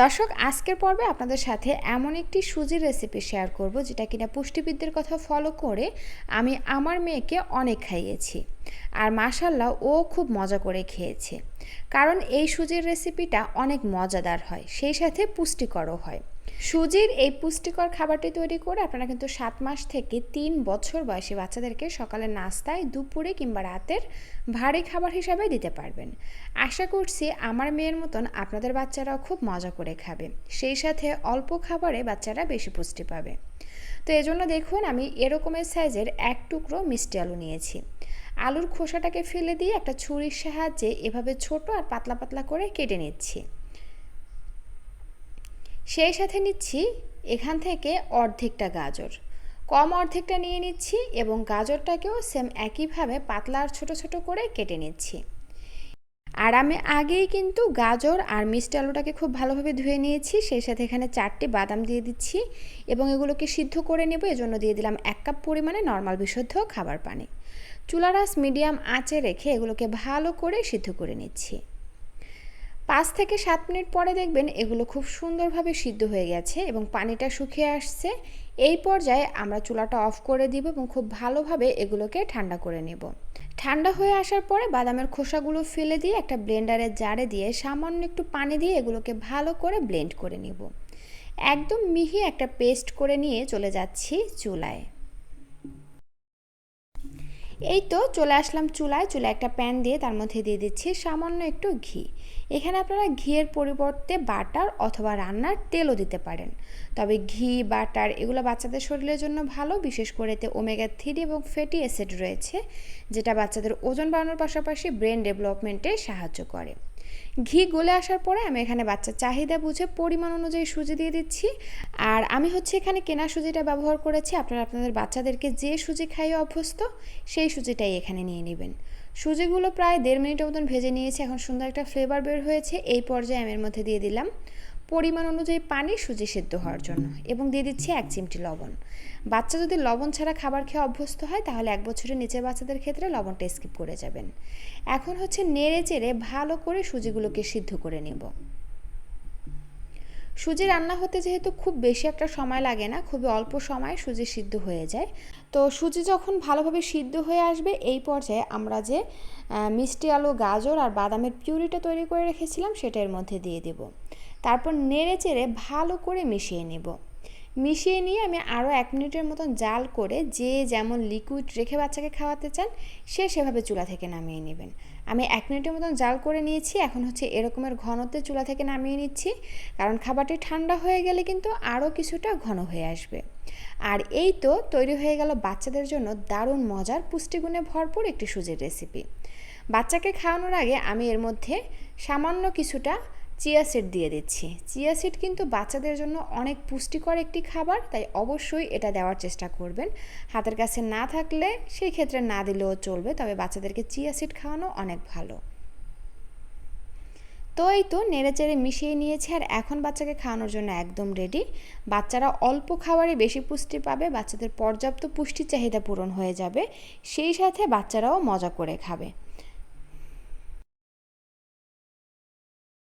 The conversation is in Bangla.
দর্শক, আজকের পর্বে আপনাদের সাথে এমন একটি সুজির রেসিপি শেয়ার করব যেটা কিনা পুষ্টিবিদদের কথা ফলো করে আমি আমার মেয়েকে অনেক খাইয়েছি। আর মাশাল্লাহ ও খুব মজা করে খেয়েছে। কারণ এই সুজির রেসিপিটা অনেক মজাদার হয়, সেই সাথে পুষ্টিকরও হয়। সুজির এই পুষ্টিকর খাবারটি তৈরি করে আপনারা কিন্তু 7 মাস থেকে 3 বছর বয়সী বাচ্চাদেরকে সকালের নাস্তায়, দুপুরে কিংবা রাতের ভারী খাবার হিসাবে দিতে পারবেন। আশা করছি আমার মেয়ের মতন আপনাদের বাচ্চারাও খুব মজা করে খাবে, সেই সাথে অল্প খাবারে বাচ্চারা বেশি পুষ্টি পাবে। তো এজন্য দেখুন, আমি এরকমের সাইজের এক টুকরো মিষ্টি আলু নিয়েছি। আলুর খোসাটাকে ফেলে দিয়ে একটা ছুরির সাহায্যে এভাবে ছোট আর পাতলা পাতলা করে কেটে নিচ্ছি। সেই সাথে নিচ্ছি এখান থেকে অর্ধেকটা গাজর, কম অর্ধেকটা নিয়ে নিচ্ছি, এবং গাজরটাকেও সেম একইভাবে পাতলা আর ছোটো ছোটো করে কেটে নিচ্ছি। আর আমি আগেই কিন্তু গাজর আর মিষ্টি আলুটাকে খুব ভালোভাবে ধুয়ে নিয়েছি। সেই সাথে এখানে 4টি বাদাম দিয়ে দিচ্ছি এবং এগুলোকে সিদ্ধ করে নেব। এজন্য দিয়ে দিলাম 1 কাপ পরিমাণে নর্মাল বিশুদ্ধ খাবার পানি। চুলার আঁচ মিডিয়াম আঁচে রেখে এগুলোকে ভালো করে সিদ্ধ করে নিচ্ছি। 5 থেকে 7 মিনিট পরে দেখবেন এগুলো খুব সুন্দরভাবে সিদ্ধ হয়ে গেছে এবং পানিটা শুকিয়ে আসছে। এই পর্যায়ে আমরা চুলাটা অফ করে দিব এবং খুব ভালোভাবে এগুলোকে ঠান্ডা করে নেব। ঠান্ডা হয়ে আসার পরে বাদামের খোসাগুলো ফেলে দিয়ে একটা ব্লেন্ডারের জারে দিয়ে সামান্য একটু পানি দিয়ে এগুলোকে ভালো করে ব্লেন্ড করে নেব। একদম মিহি একটা পেস্ট করে নিয়ে চলে যাচ্ছি চুলায়। এই তো চলে আসলাম চুলায় একটা প্যান দিয়ে তার মধ্যে দিয়ে দিচ্ছি সামান্য একটু ঘি। এখানে আপনারা ঘিয়ের পরিবর্তে বাটার অথবা রান্নার তেলও দিতে পারেন। তবে ঘি, বাটার এগুলো বাচ্চাদের শরীরের জন্য ভালো, বিশেষ করে এতে ওমেগা 3 এবং ফ্যাটি অ্যাসিড রয়েছে, যেটা বাচ্চাদের ওজন বাড়ানোর পাশাপাশি ব্রেন ডেভেলপমেন্টে সাহায্য করে। ঘি গলে আসার পরে আমি এখানে বাচ্চার চাহিদা বুঝে পরিমাণ অনুযায়ী সুজি দিয়ে দিচ্ছি। আর আমি এখানে কেনা সুজিটা ব্যবহার করেছি। আপনারা আপনাদের বাচ্চাদেরকে যে সুজি খাইয়ে অভ্যস্ত সেই সুজিটাই এখানে নিয়ে নেবেন। সুজিগুলো প্রায় 1.5 মিনিটের মতন ভেজে নিয়েছি। এখন সুন্দর একটা ফ্লেভার বের হয়েছে। এই পর্যায়ে আমি এর মধ্যে দিয়ে দিলাম পরিমাণ অনুযায়ী পানি সুজি সিদ্ধ হওয়ার জন্য, এবং দিয়ে দিচ্ছি 1 চিমটি লবণ। বাচ্চা যদি লবণ ছাড়া খাবার খেয়ে অভ্যস্ত হয় তাহলে 1 বছরের নিচের বাচ্চাদের ক্ষেত্রে লবণটা স্কিপ করে যাবেন। এখন নেড়ে চেড়ে ভালো করে সুজিগুলোকে সিদ্ধ করে নেব। সুজি রান্না হতে যেহেতু খুব বেশি একটা সময় লাগে না, খুবই অল্প সময়ে সুজি সিদ্ধ হয়ে যায়। তো সুজি যখন ভালোভাবে সিদ্ধ হয়ে আসবে এই পর্যায়ে আমরা যে মিষ্টি আলু, গাজর আর বাদামের পিউরিটা তৈরি করে রেখেছিলাম সেটা এর মধ্যে দিয়ে দেব। তারপর নেড়ে চেড়ে ভালো করে মিশিয়ে নেব। মিশিয়ে নিয়ে আমি আরও 1 মিনিটের মতন জাল করে, যে যেমন লিকুইড রেখে বাচ্চাকে খাওয়াতে চান সে সেভাবে চুলা থেকে নামিয়ে নেবেন। আমি 1 মিনিটের মতন জাল করে নিয়েছি। এখন এরকমের ঘনত্বে চুলা থেকে নামিয়ে নিচ্ছি, কারণ খাবারটি ঠান্ডা হয়ে গেলে কিন্তু আরও কিছুটা ঘন হয়ে আসবে। আর এই তো তৈরি হয়ে গেল বাচ্চাদের জন্য দারুণ মজার, পুষ্টিগুণে ভরপুর একটি সুজির রেসিপি। বাচ্চাকে খাওয়ানোর আগে আমি এর মধ্যে সামান্য কিছুটা চিয়া সিড দিয়ে দিচ্ছি। চিয়া সিড কিন্তু বাচ্চাদের জন্য অনেক পুষ্টিকর একটি খাবার, তাই অবশ্যই এটা দেওয়ার চেষ্টা করবেন। হাতের কাছে না থাকলে সেই ক্ষেত্রে না দিলেও চলবে, তবে বাচ্চাদেরকে চিয়া সিড খাওয়ানো অনেক ভালো। তো এই তো নেড়েচেড়ে মিশিয়ে নিয়েছি, আর এখন বাচ্চাকে খাওয়ানোর জন্য একদম রেডি। বাচ্চারা অল্প খাবারে বেশি পুষ্টি পাবে, বাচ্চাদের পর্যাপ্ত পুষ্টির চাহিদা পূরণ হয়ে যাবে, সেই সাথে বাচ্চারাও মজা করে খাবে।